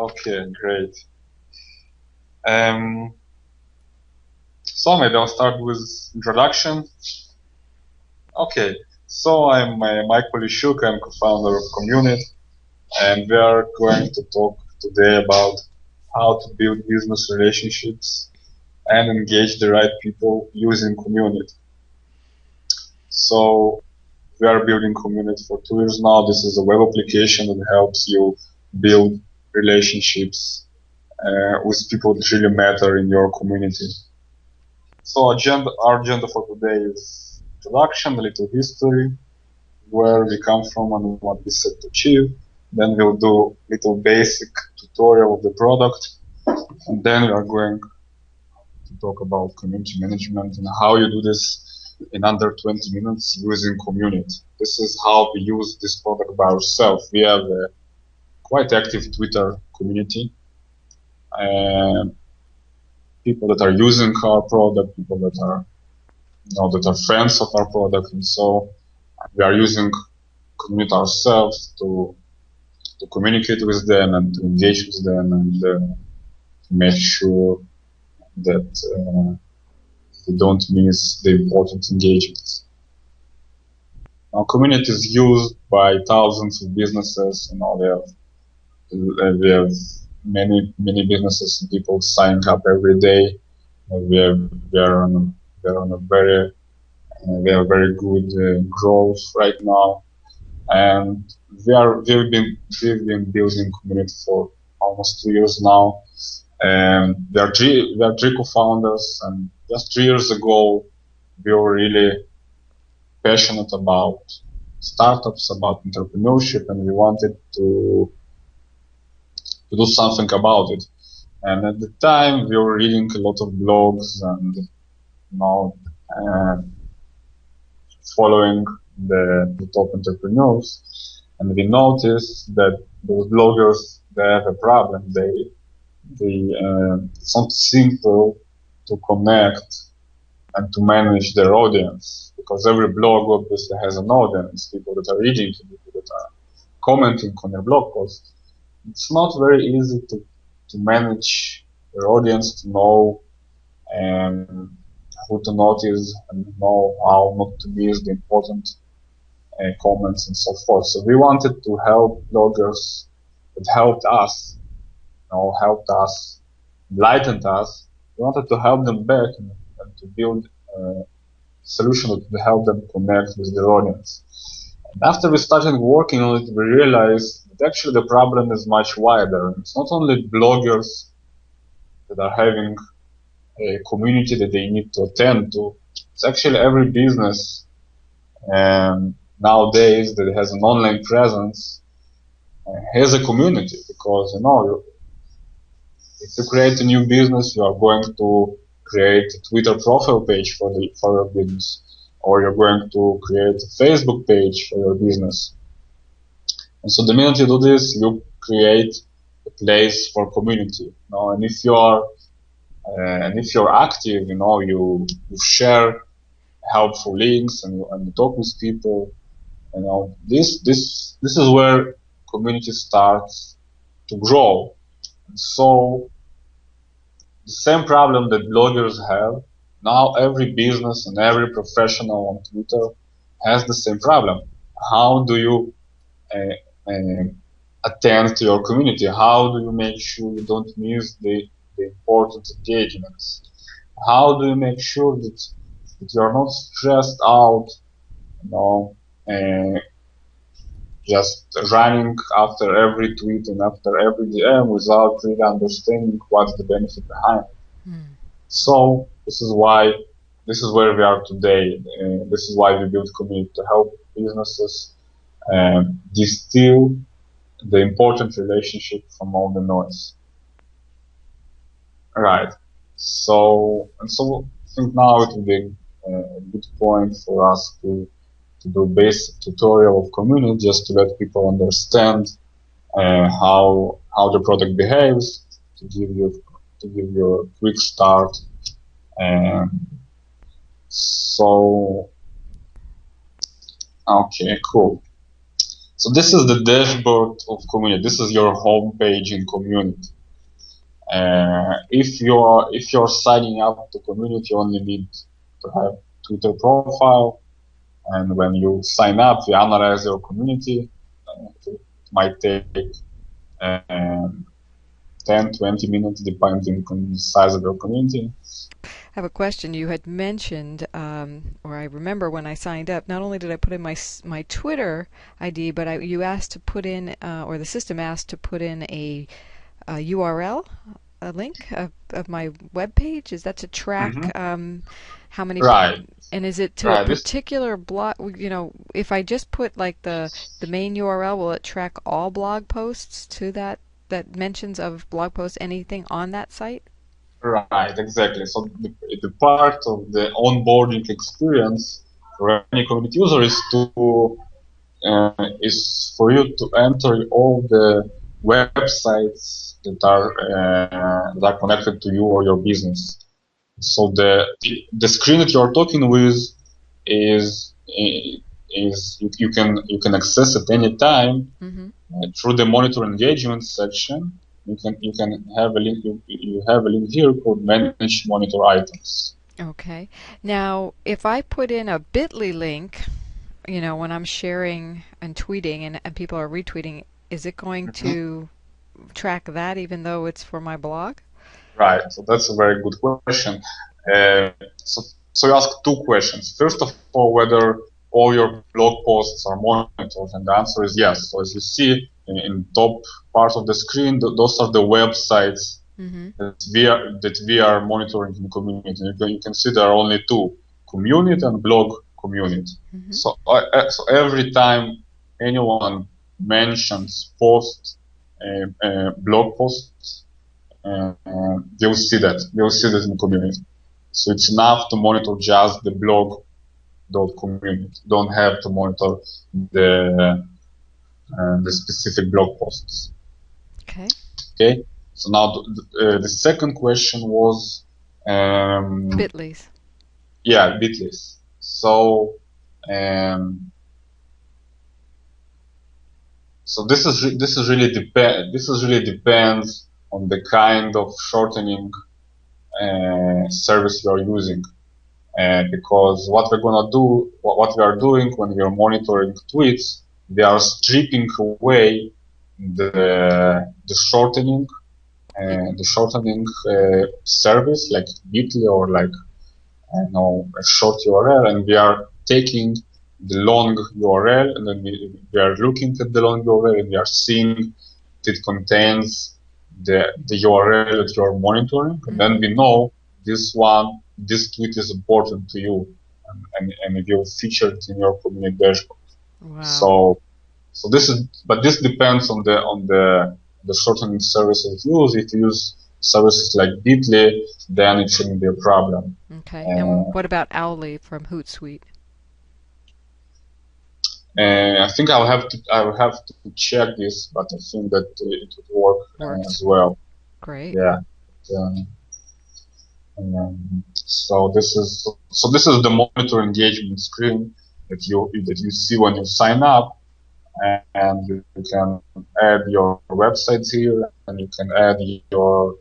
Okay, great. So maybe I'll start with introduction. Okay, so I'm Mike Polishuk, I'm co-founder of Commun.it, and we are going to talk today about how to build business relationships and engage the right people using Commun.it. So we are building Commun.it for 2 years now. This is a web application that helps you build relationships with people that really matter in your community. So our agenda for today is introduction, a little history, where we come from and what we set to achieve. Then we'll do a little basic tutorial of the product. And then we are going to talk about community management and how you do this in under 20 minutes using Commun.it. This is how we use this product by ourselves. We have a quite active Twitter community. And people that are using our product, people that are that are friends of our product, and so we are using Commun.it ourselves to communicate with them and to engage with them and to make sure that they don't miss the important engagements. Now, Commun.it is used by thousands of businesses. We have many businesses and people signing up every day. We are on a very good growth right now, and we've been building Commun.it for almost 2 years now. And we are three co-founders, and just 3 years ago we were really passionate about startups, about entrepreneurship, and we wanted to do something about it. And at the time we were reading a lot of blogs and following the top entrepreneurs, and we noticed that those bloggers, they have a problem. It's not simple to connect and to manage their audience, because every blog obviously has an audience, people that are reading, people that are commenting on their blog post. It's not very easy to manage your audience, to know who to notice and know how not to miss the important comments and so forth. So we wanted to help bloggers that helped us, enlightened us. We wanted to help them back and to build a solution that would help them connect with their audience. And after we started working on it, we realized that actually the problem is much wider. It's not only bloggers that are having a community that they need to attend to. It's actually every business nowadays that has an online presence has a community, because if you create a new business, you are going to create a Twitter profile page for your business, or you're going to create a Facebook page for your business. And so the minute you do this, you create a place for community. And if you're active, you share helpful links and you talk with people. This is where community starts to grow. And so the same problem that bloggers have, now every business and every professional on Twitter has the same problem. How do you attend to your community? How do you make sure you don't miss the important engagements? How do you make sure that you are not stressed out, just running after every tweet and after every DM without really understanding what's the benefit behind it? So this is where we are today. This is why we built Commun.it, to help businesses distill the important relationship from all the noise. Right. So I think now it would be a good point for us to do a basic tutorial of Commun.it, just to let people understand how the product behaves, to give you a quick start. So okay, cool. So this is the dashboard of Commun.it. This is your home page in Commun.it. If you're signing up to Commun.it, you only need to have Twitter profile, and when you sign up, we analyze your community. It might take 10, 20 minutes, depending on the size of your community. I have a question. You had mentioned, or I remember when I signed up, not only did I put in my Twitter ID, but you asked to put in, or the system asked to put in a URL, a link of my web page. Is that to track how many? Right. And is it to a Right. particular blog? If I just put like the main URL, will it track all blog posts to that mentions of blog posts, anything on that site? Right, exactly. So the part of the onboarding experience for any community user is for you to enter all the websites that are connected to you or your business. So the screen that you're talking with is you can access at any time Mm-hmm. through the monitor engagement section. You can have a link. You have a link here called Manage Monitor Items. Okay. Now, if I put in a bit.ly link, when I'm sharing and tweeting and people are retweeting, is it going Mhm. to track that even though it's for my blog? Right. So that's a very good question. Uh, so, so you ask two questions. First of all, whether all your blog posts are monitored, and the answer is yes. So as you see in top part of the screen, those are the websites Mm-hmm. that we are monitoring in Commun.it. You can see there are only two: Commun.it and blog Commun.it. Mm-hmm. So every time anyone mentions blog posts, they'll see that. They'll see that in Commun.it. So it's enough to monitor just the blog.community. Don't have to monitor the specific blog posts. Okay. Okay. So now the second question was, Bit.lys. yeah, bitless. So um, so this really depends on the kind of shortening service you're using. Because what we are doing when we are monitoring tweets, we are stripping away the shortening Y- service like Bitly or like a short URL, and we are taking the long URL, and then we are looking at the long URL, and we are seeing that it contains the URL that you are monitoring, and then mm-hmm. we know this tweet is important to you, and it will feature it in your community dashboard. Wow. But this depends on the shortening services you use. If you use services like Bitly, then it shouldn't be a problem. Okay. And Uh, what about Owly from Hootsuite? I think I will have to check this, but I think that it would work Works. as well. Great. Yeah. Um, so this is the monitor engagement screen that you see when you sign up, and you can add your websites here, and you can add your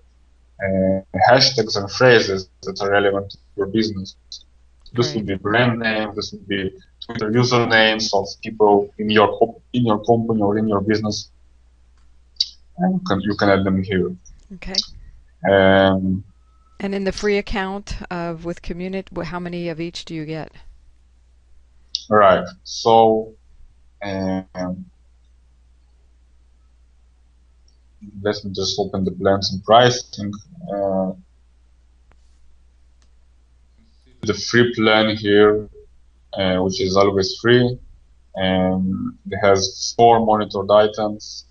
hashtags and phrases that are relevant to your business. This would Great. be brand names. This would be Twitter usernames of people in your company or in your business, and you can add them here. Okay. Um, And in the free account with Community, how many of each do you get? right. So um, let me just open the plans and pricing. Uh, the free plan here, which is always free, it has 4 monitored items,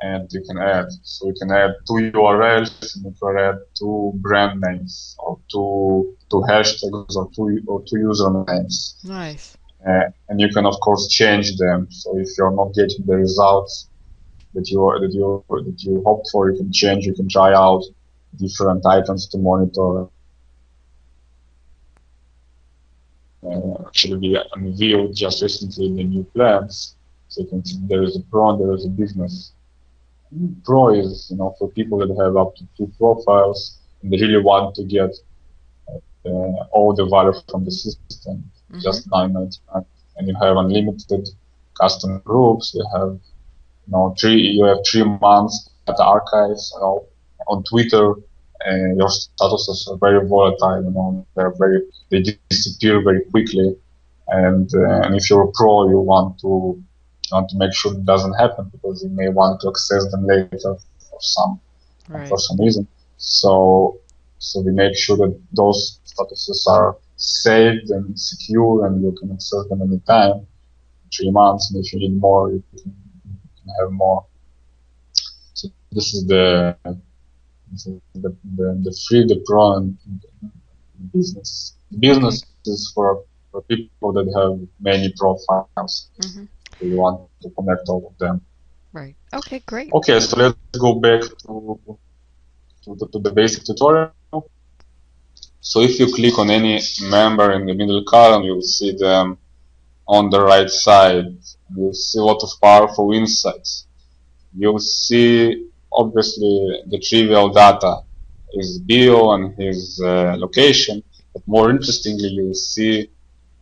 and you can add. So you can add 2 URLs, and you can add 2 brand names, or two hashtags, or two usernames. Nice. And you can of course change them. So if you're not getting the results that you hoped for, you can change. You can try out different items to monitor. Will be unveiled just recently in the new plans. So you can see there is a pro and there is a business. Pro is, for people that have up to 2 profiles and they really want to get all the value from the system, Mm-hmm. just 9.99, and you have unlimited custom groups. You have 3 months at the archives. On Twitter, your statuses are very volatile. They disappear very quickly. And if you're a pro, you want to make sure it doesn't happen because you may want to access them later for Right. some reason. So we make sure that those statuses are saved and secure, and you can access them anytime. 3 months, and if you need more, you can have more. So this is the free, the pro, and business. Okay. Business is for people that have many profiles. Mm-hmm. So you want to connect all of them. Right. Okay, great. Okay, so let's go back to the basic tutorial. So if you click on any member in the middle column, you will see them on the right side. You'll see a lot of powerful insights. You'll see, obviously, the trivial data, his bio and his location, but more interestingly, you'll see,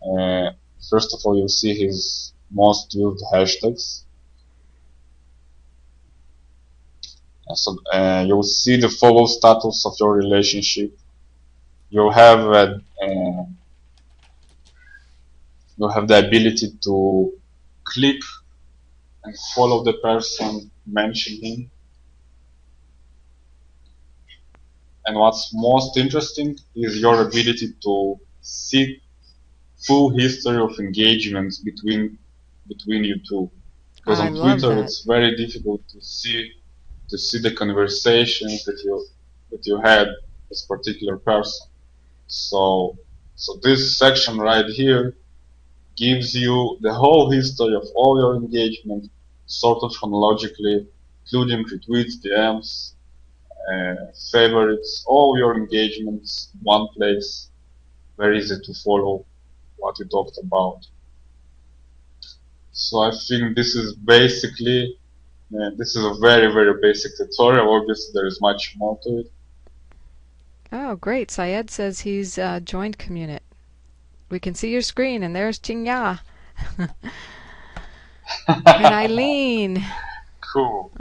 uh, first of all, you'll see his most used hashtags. So you'll see the follow status of your relationship. You'll have you have the ability to click and follow the person mentioning. And what's most interesting is your ability to see full history of engagements between you two. Because I on love Twitter that. it's very difficult to see the conversations that you had with this particular person. So this section right here gives you the whole history of all your engagement, sort of chronologically, including retweets, DMs, favorites, all your engagements in one place. Very easy to follow what we talked about. So I think this is a very, very basic tutorial. Obviously, there is much more to it. Oh, great. Syed says he's joined Commun.it. We can see your screen, and there's Chingya and Eileen. Cool.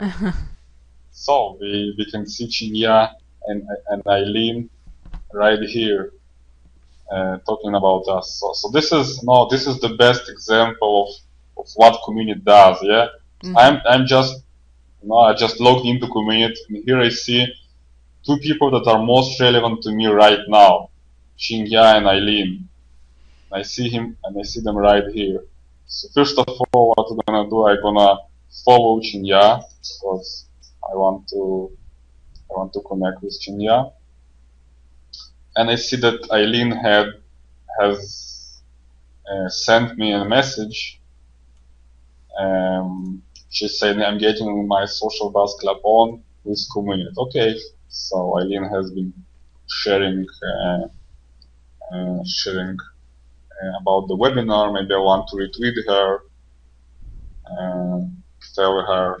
So we can see Chinya and Eileen right here talking about us. So this is the best example of what Commun.it does. Yeah, Mm-hmm. I just logged into Commun.it, and here I see two people that are most relevant to me right now, Shinya and Eileen. I see them right here. So first of all, what I'm gonna do, I'm gonna follow Shinya because I want to I want to connect with Shinya. And I see that Eileen has sent me a message. She's saying I'm getting my social bus club on with Commun.it. Okay, so Eileen has been sharing about the webinar. Maybe I want to retweet her, tell her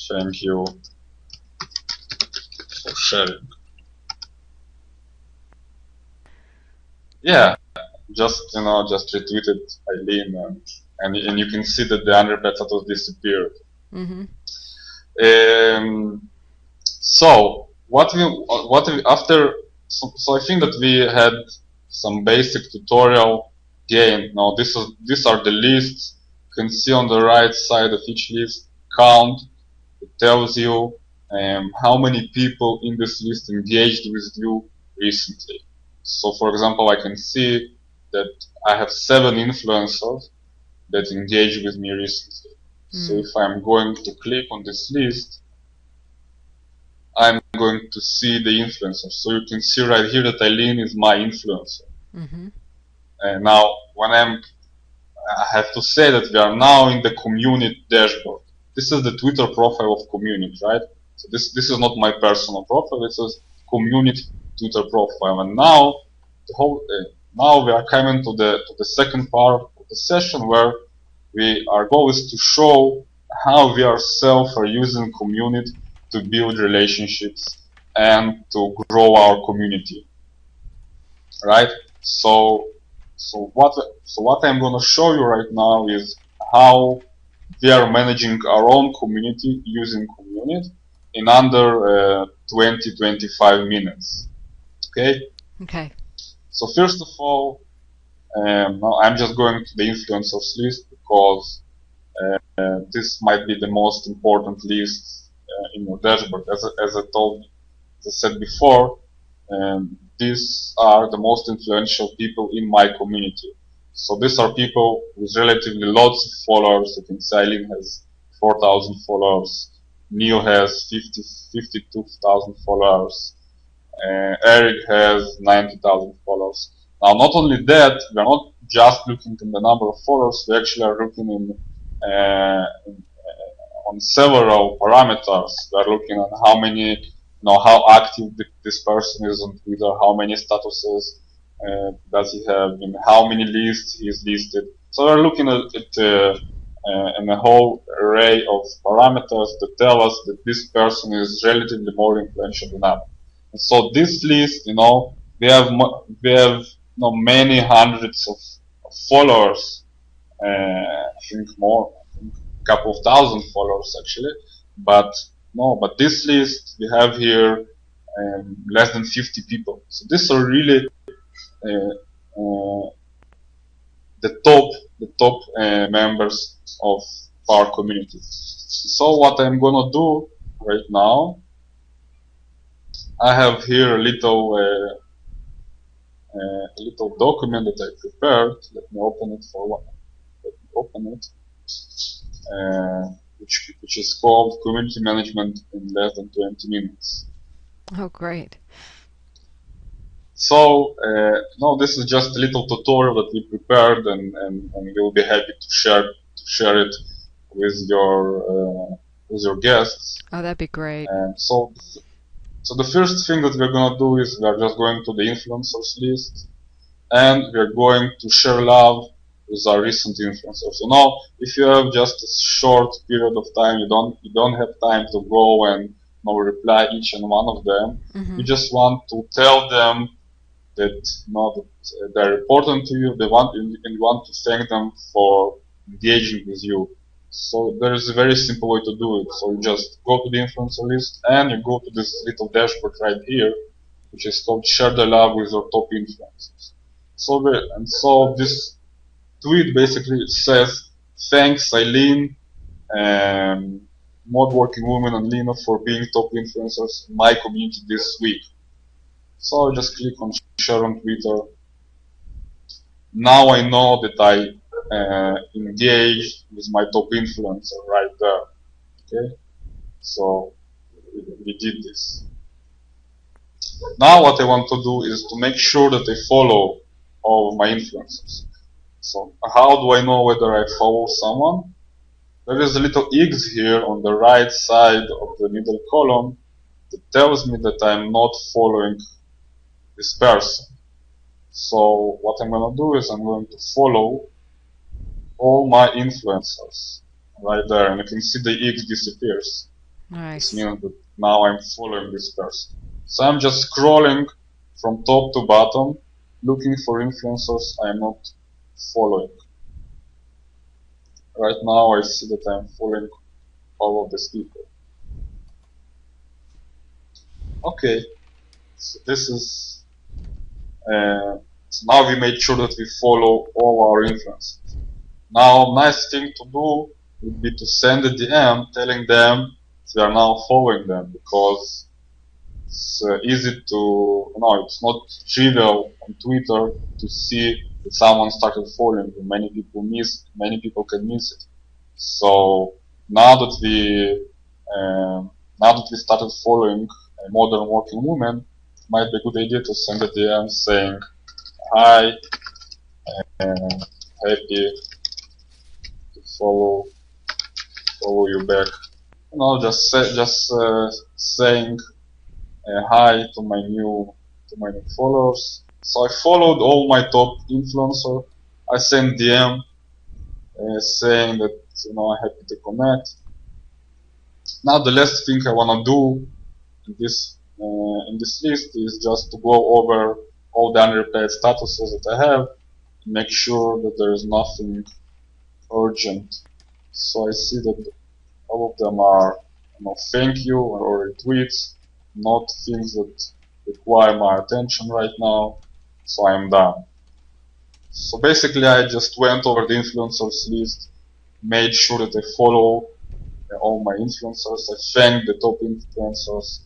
thank you for sharing. Yeah, just retweeted Eileen, and you can see that the underpaid status disappeared. Mm-hmm. So what we after so I think that we had some basic tutorial gain. Now these are the lists. You can see on the right side of each list count. It tells you how many people in this list engaged with you recently. So for example, I can see that I have 7 influencers that engaged with me recently. So Mm. if I'm going to click on this list, I'm going to see the influencers. So you can see right here that Eileen is my influencer. Mm-hmm. And now, I have to say that we are now in the Commun.it dashboard. This is the Twitter profile of Commun.it, right? So this is not my personal profile. This is Commun.it Twitter profile. And now now we are coming to the second part of the session where Our goal is to show how we ourselves are using Commun.it to build relationships and to grow our community, right? So what I'm going to show you right now is how we are managing our own community using Commun.it in under 20-25 minutes. Okay. Okay. So first of all, now I'm just going to the influencers list because this might be the most important list in your dashboard. As I said before, these are the most influential people in my community. So these are people with relatively lots of followers. You can see Eileen has 4,000 followers. Neil has 52,000 followers. Eric has 90,000 followers. Now, not only that, we're not just looking in the number of followers, we actually are looking on several parameters. We're looking on how many, how active this person is on Twitter, how many statuses does he have, and how many lists he's listed. So we're looking at a whole array of parameters that tell us that this person is relatively more influential than others. And so this list, we have many hundreds of followers. I think more, I think a couple of thousand followers actually. But but this list we have here less than 50 people. So these are really uh, uh, the top members of our community. So what I'm gonna do right now, I have here a little document that I prepared. Let me open it for one. Let me open it. Which is called Community Management in Less Than 20 Minutes. Oh, great. So, no, this is just a little tutorial that we prepared, and we'll be happy to share it with your guests. Oh, that'd be great. So the first thing that we're gonna do is we're just going to the influencers list, and we're going to share love with our recent influencers. So now, if you have just a short period of time, you don't have time to go and reply each and one of them. Mm-hmm. You just want to tell them that they're important to you. They want and you want to thank them for engaging with you. So there is a very simple way to do it. So you just go to the influencer list and you go to this little dashboard right here, which is called Share the Love with your top influencers. So this tweet basically says, thanks Eileen, Mod Working Woman and Lena for being top influencers in my community this week. So I just click on share on Twitter. Now I know that I engaged with my top influencer right there. Okay, so we did this. Now what I want to do is to make sure that I follow all of my influencers. So how do I know whether I follow someone? There is a little X here on the right side of the middle column that tells me that I'm not following this person. So what I'm going to do is I'm going to follow all my influencers right there, and you can see the X disappears. Nice. This means that now I'm following this person. So I'm just scrolling from top to bottom, looking for influencers I'm not following. Right now I see that I'm following all of these people. Okay, so this is, so now we made sure that we follow all our influencers. Now, nice thing to do would be to send a DM telling them we are now following them, because it's easy to, it's not trivial on Twitter to see that someone started following you. Many people can miss it. So now that we started following a modern working woman, it might be a good idea to send a DM saying, hi, happy to follow you back. Just saying hi to my new followers. So I followed all my top influencer. I sent DM saying that I'm happy to connect. Now the last thing I want to do in this list is just to go over all the unreplied statuses that I have, and make sure that there is nothing urgent. So I see that all of them are thank you or retweets, not things that require my attention right now. So I'm done. So basically I just went over the influencers list, made sure that I follow all my influencers. I thanked the top influencers.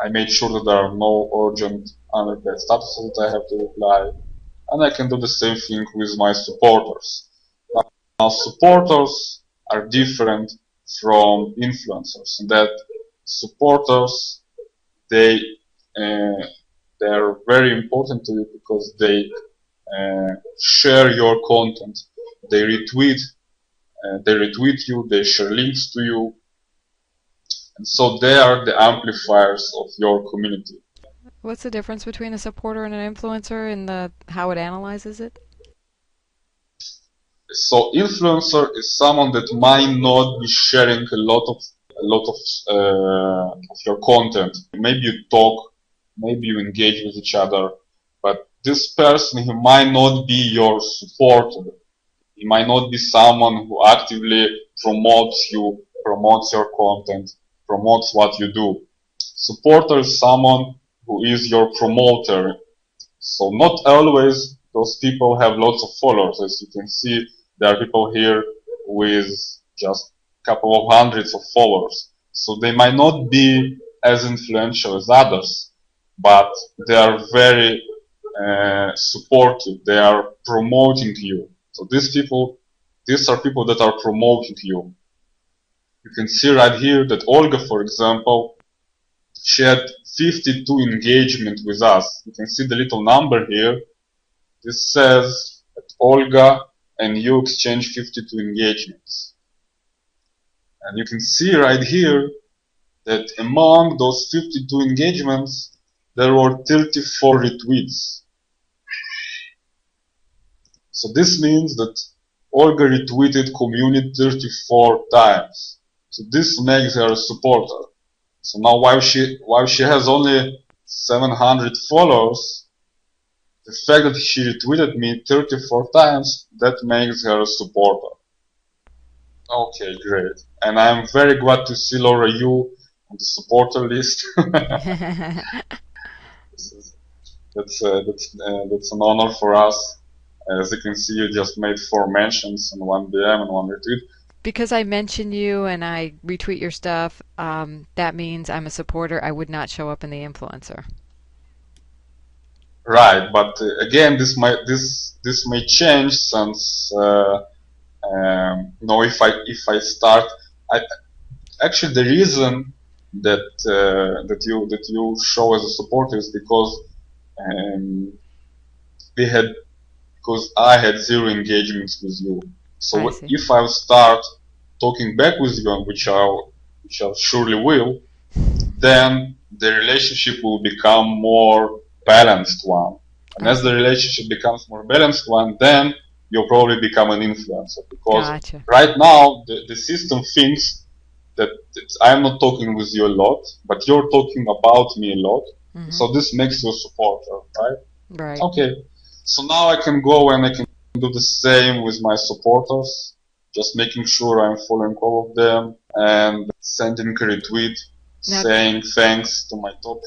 I made sure that there are no urgent unreplied statuses that I have to reply. And I can do the same thing with my supporters. Now supporters are different from influencers in that supporters, they uh, they are very important to you because share your content. They retweet you, they share links to you, and so they are the amplifiers of your community. What's the difference between a supporter and an influencer in the how it analyzes it? So influencer is someone that might not be sharing a lot of your content. Maybe you talk, maybe you engage with each other, but this person he might not be your supporter. He might not be someone who actively promotes you, promotes your content, promotes what you do. Supporter is someone who is your promoter. So not always those people have lots of followers. As you can see, there are people here with just a couple of hundreds of followers. So they might not be as influential as others, but they are very supportive. They are promoting you. So these are people that are promoting you. You can see right here that Olga, for example, she had 52 engagement with us. You can see the little number here. This says that Olga and you exchange 52 engagements. And you can see right here that among those 52 engagements, there were 34 retweets. So this means that Olga retweeted Commun.it 34 times. So this makes her a supporter. So now while she has only 700 followers, the fact that she retweeted me 34 times, that makes her a supporter. Okay, great. And I'm very glad to see Laura you on the supporter list. This is, that's an honor for us. As you can see, you just made 4 mentions and 1 DM and 1 retweet. Because I mention you and I retweet your stuff, that means I'm a supporter. I would not show up in the influencer. Right, but again, this may change since if I start, I, actually the reason that you show as a supporter is because um, we had because I had 0 engagements with you. I So see. if I start talking back with you, which I surely will, then the relationship will become more balanced one. And I as the see. relationship becomes more balanced one, then you'll probably become an influencer. Because Gotcha. right now, the system thinks that I'm not talking with you a lot, but you're talking about me a lot. Hmm. So this makes you a supporter, right? Right. Okay. So now I can go and I can do the same with my supporters, just making sure I'm following all of them and sending a retweet Now, saying thanks to my top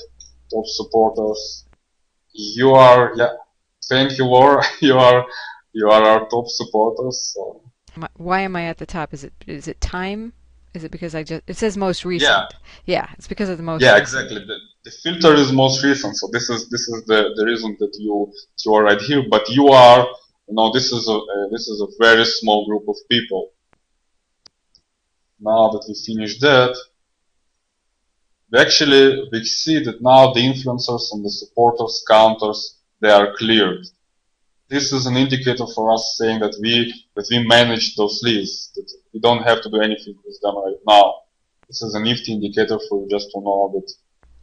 supporters. You are, yeah, thank you, Laura. You are our top supporters. So why am I at the top? Is it time? Is it because I just it says most yeah, recent? Yeah, it's because of the most yeah, recent. exactly. The filter is most recent, so this is the reason that you are right here. But you are, this is a very small group of people. Now that we finished that, we see that now the influencers and the supporters counters, they are cleared. This is an indicator for us saying that we manage those lists, that we don't have to do anything with them right now. This is a nifty indicator for you just to know that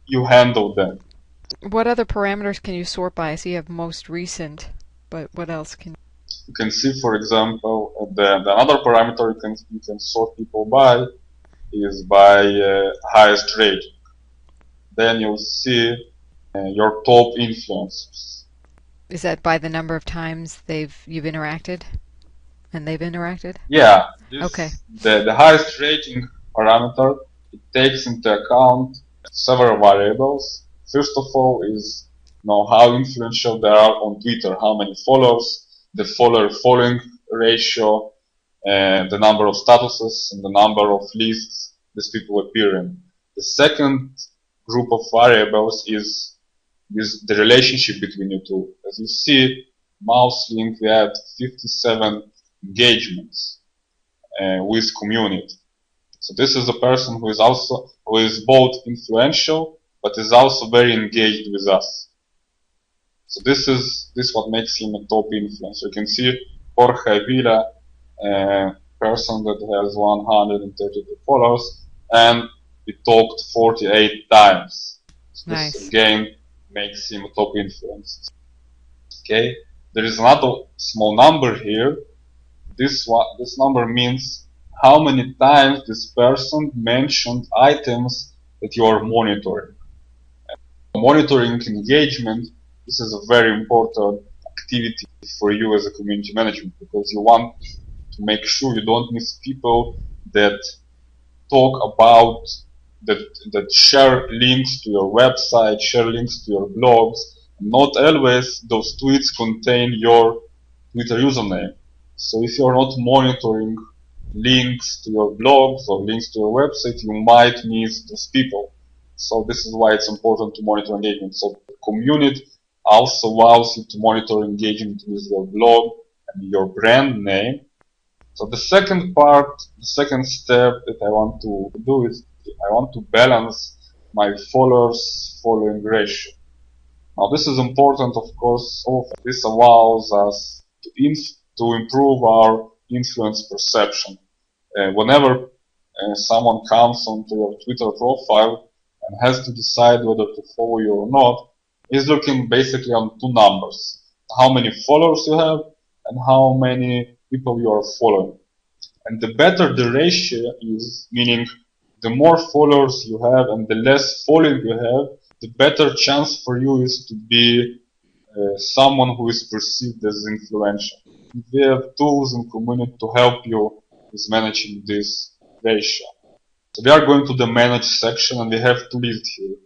you handle them. What other parameters can you sort by? I see you have most recent, but what else can? You can see, for example, the another parameter you can sort people by is by highest rate. Then you'll see your top influencers. Is that by the number of times you've interacted and they've interacted? Yeah, Okay. the highest rating parameter, it takes into account several variables. First of all is how influential they are on Twitter, how many followers, the following ratio, the number of statuses, and the number of lists these people appear in. The second group of variables is the relationship between you two. As you see, mouse link, we had 57 engagements with Commun.it. So this is a person who is both influential but is also very engaged with us. So this what makes him a top influencer. You can see Jorge Villa, person that has 132 followers, and he talked 48 times. So this Nice. again makes him a top influencer. Okay, there is another small number here. This number means how many times this person mentioned items that you are monitoring. Monitoring engagement, this is a very important activity for you as a community management, because you want to make sure you don't miss people that talk about that share links to your website, share links to your blogs. Not always those tweets contain your Twitter username. So if you're not monitoring links to your blogs or links to your website, you might miss those people. So this is why it's important to monitor engagement. So Commun.it also allows you to monitor engagement with your blog and your brand name. So the second step that I want to do is I want to balance my following ratio. Now this is important, of course. This allows us to improve our influence perception. Whenever someone comes onto your Twitter profile and has to decide whether to follow you or not, he's looking basically on two numbers: how many followers you have and how many people you are following. And the better the ratio is, meaning the more followers you have and the less following you have, the better chance for you is to be someone who is perceived as influential. We have tools in Commun.it to help you with managing this ratio. So we are going to the manage section and we have two lists here: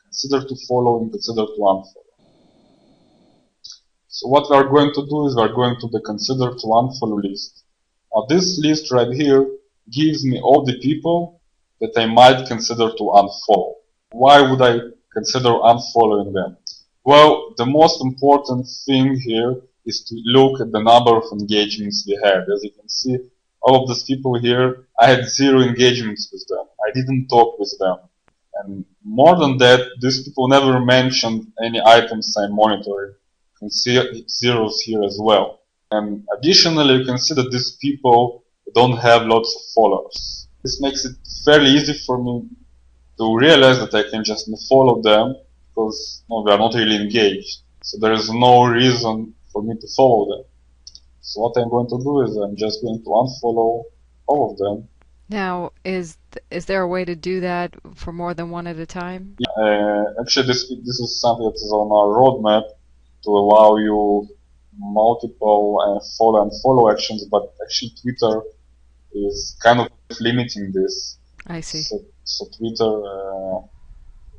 consider to follow and consider to unfollow. So what we are going to do is we are going to the consider to unfollow list. Now this list right here gives me all the people that I might consider to unfollow. Why would I consider unfollowing them? Well, the most important thing here is to look at the number of engagements we had. As you can see, all of these people here, I had 0 engagements with them. I didn't talk with them. And more than that, these people never mentioned any items I'm monitoring. You can see zeros here as well. And additionally, you can see that these people don't have lots of followers. This makes it fairly easy for me to realize that I can just follow them because they are not really engaged. So there is no reason for me to follow them. So what I'm going to do is I'm just going to unfollow all of them. Now, is there a way to do that for more than one at a time? Actually, this is something that is on our roadmap to allow you multiple follow actions, but actually Twitter is kind of limiting this. I see. So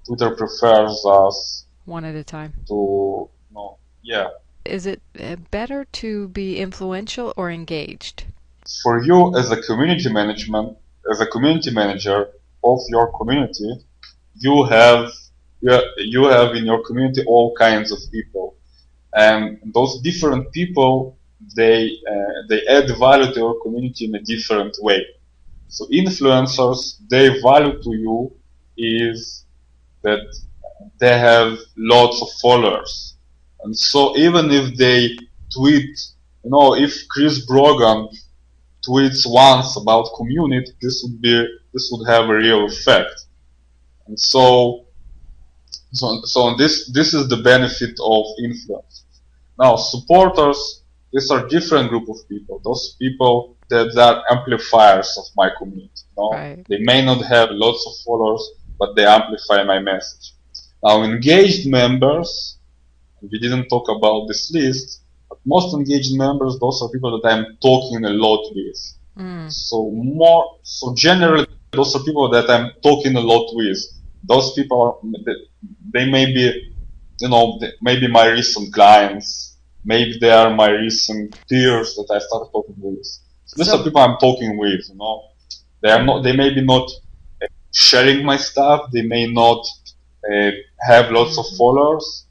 Twitter prefers us one at a time to yeah. Is it better to be influential or engaged? For you as a community manager of your community, you have in your community all kinds of people, and those different people they add value to your community in a different way. So influencers, their value to you is that they have lots of followers, and so even if they tweet, if Chris Brogan tweets once about Commun.it, this would have a real effect. And so this is the benefit of influence. Now supporters, These are different group of people. Those people that are amplifiers of my community. Right. They may not have lots of followers, but they amplify my message. Now, engaged members, we didn't talk about this list, but most engaged members, those are people that I'm talking a lot with. So generally, those are people that I'm talking a lot with. Those people are, they may be, maybe my recent clients, maybe they are my recent peers that I started talking with. So these are So, people I'm talking with. They are not, they may be not sharing my stuff, they may not uh, have lots of followers,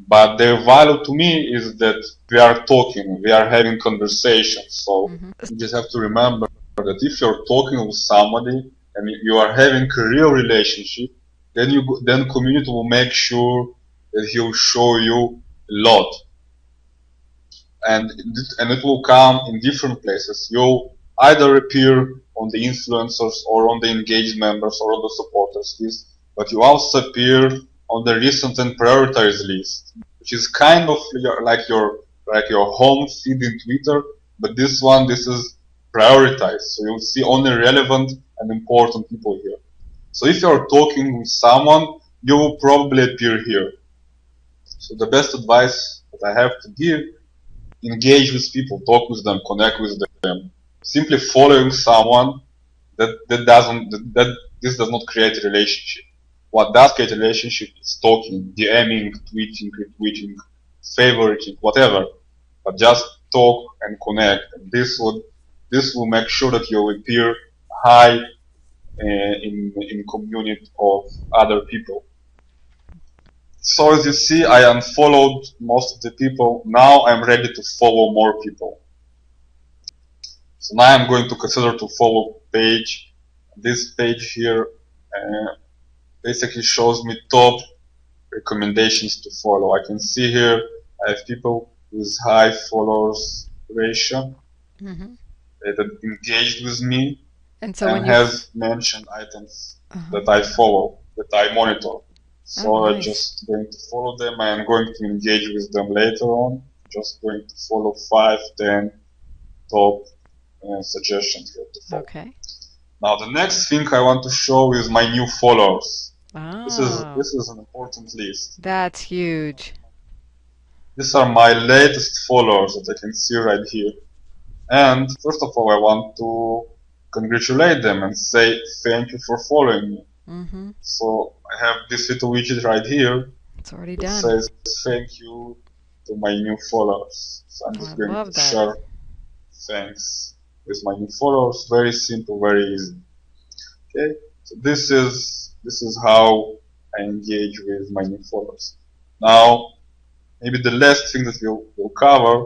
but their value to me is that we are talking, we are having conversations. So you just have to remember that if you're talking with somebody and you are having a real relationship, then community will make sure that he will show you a lot, and it will come in different places. You'll either appear on the influencers or on the engaged members or on the supporters list, but you also appear on the recent and prioritized list, which is kind of like your home feed in Twitter, but this is prioritized. So you'll see only relevant and important people here. So if you're talking with someone, you will probably appear here. So the best advice that I have to give: engage with people, talk with them, connect with them. Simply following someone that this does not create a relationship. What does create a relationship is talking, DMing, tweeting, retweeting, favoriting, whatever. But just talk and connect. And this will make sure that you will appear high in community of other people. So as you see, I unfollowed most of the people. Now I'm ready to follow more people. So now I'm going to consider to follow page. This page here basically shows me top recommendations to follow. I can see here I have people with high followers ratio that engaged with me and so when and you, have mentioned items that I follow, that I monitor. oh, So I'm nice. just going to follow them. I am going to engage with them later on. Just going to follow 5, 10 top suggestions here to follow. Okay. Now the next thing I want to show is my new followers. This is Oh, this is an important list. that's huge. These are my latest followers that I can see right here. And first of all, I want to congratulate them and say thank you for following me. So I have this little widget right here It's already that done. says thank you to my new followers. So I'm I just going love to that. share thanks with my new followers. Very simple, very easy. Okay, so this is how I engage with my new followers. Now, maybe the last thing that we'll cover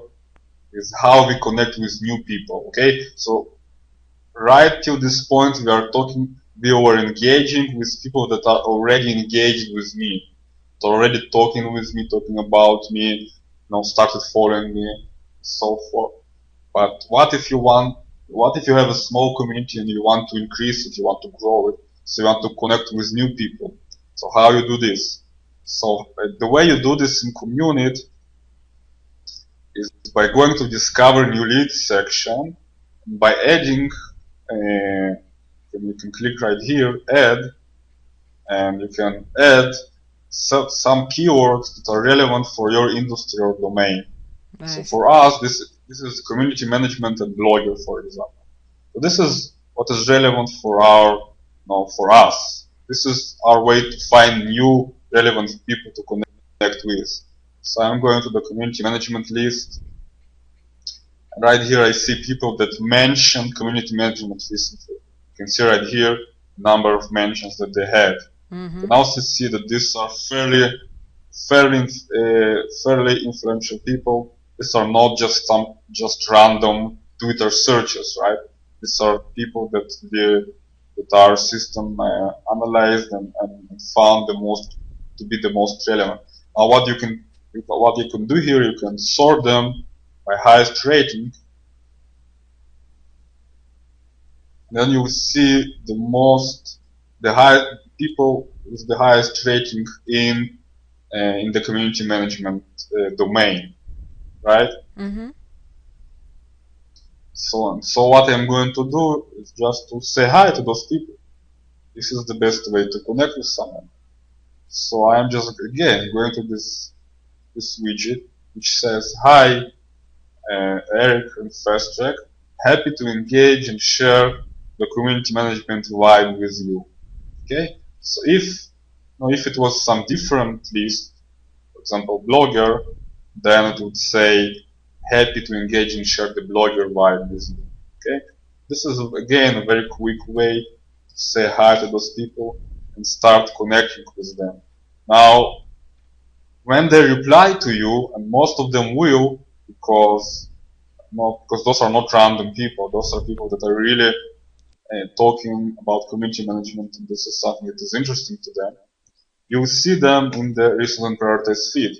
is how we connect with new people. Okay, so right till this point we were engaging with people that are already engaged with me, already talking with me, talking about me, started following me, so forth. But what if you have a small community and you want to increase it, you want to grow it, so you want to connect with new people? So how you do this? So the way you do this in Commun.it is by going to discover new leads section, by adding, you can click right here, add, and you can add some keywords that are relevant for your industry or domain. So Nice. for us, this is community management and blogger, for example. So this is what is relevant for us. This is our way to find new relevant people to connect with. So I'm going to the community management list. And right here I see people that mentioned community management recently. You can see right here the number of mentions that they had. You can also see that these are fairly influential people. These are not just random Twitter searches, right? These are people that our system analyzed and found to be the most relevant. Now, what you can do here, you can sort them by highest rating. Then you will see the high people with the highest rating in the community management domain, right? so on. So what I'm going to do is just to say hi to those people. This is the best way to connect with someone. So I'm just again going to this widget which says hi, Eric and Fast Track. Happy to engage and share the community management vibe with you. Okay. So if it was some different list, for example, Blogger, then it would say happy to engage and share the Blogger vibe with you. Okay. This is again a very quick way to say hi to those people and start connecting with them. Now, when they reply to you, and most of them will, because because those are not random people. Those are people that are really talking about community management, and this is something that is interesting to them. You will see them in the recent and prioritized feed.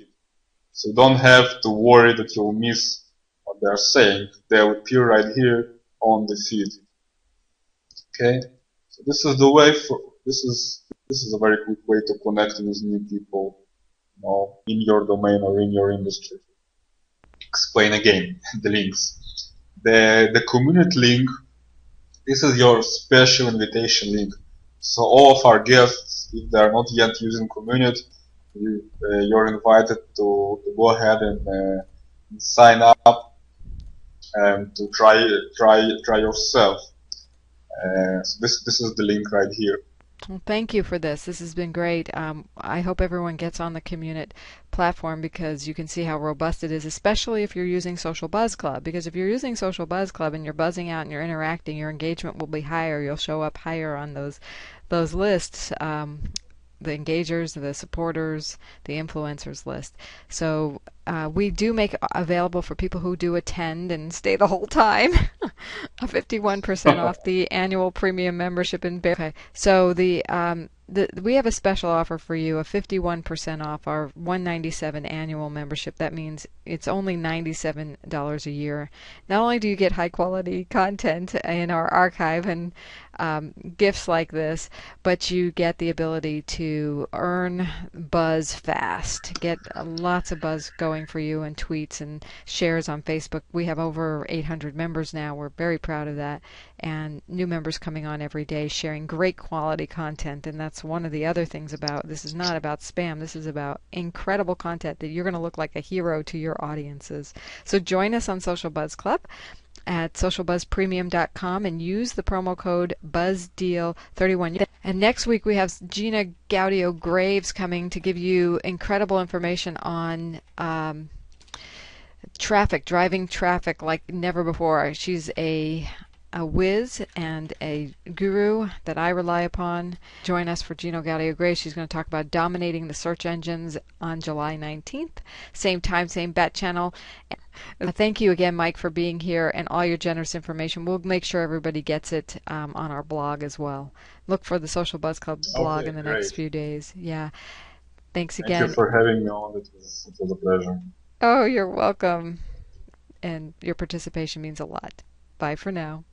So you don't have to worry that you'll miss what they're saying. They will appear right here on the feed. Okay. So this is the way for this is a very quick way to connect with new people, in your domain or in your industry. Explain again the links. The community link. This is your special invitation link. So all of our guests, if they are not yet using Community, you're invited to go ahead and sign up and to try yourself. So this is the link right here. Well, thank you for this. This has been great. I hope everyone gets on the Communit platform because you can see how robust it is, especially if you're using Social Buzz Club. Because if you're using Social Buzz Club and you're buzzing out and you're interacting, your engagement will be higher. You'll show up higher on those lists. The engagers, the supporters, the influencers list. So we do make available for people who do attend and stay the whole time a 51% off the annual premium membership in Bear. Okay, so we have a special offer for you, a 51% off our 197 annual membership. That means it's only $97 a year. Not only do you get high quality content in our archive and gifts like this, but you get the ability to earn buzz fast. Get lots of buzz going for you and tweets and shares on Facebook. We have over 800 members now. We're very proud of that. And new members coming on every day sharing great quality content. And that's one of the other things about this is not about spam. This is about incredible content that you're going to look like a hero to your audiences. So join us on Social Buzz Club at socialbuzzpremium.com and use the promo code BuzzDeal31. And next week we have Gina Gaudio Graves coming to give you incredible information on driving traffic like never before. She's a whiz and a guru that I rely upon. Join us for Gino Gaudio Grace. She's going to talk about dominating the search engines on July 19th. Same time, same bat channel. Thank you again, Mike, for being here and all your generous information. We'll make sure everybody gets it on our blog as well. Look for the Social Buzz Club blog Okay, in the great. next few days. Yeah. Thanks Thank you again. for having me on. It was a pleasure. Oh, you're welcome. And your participation means a lot. Bye for now.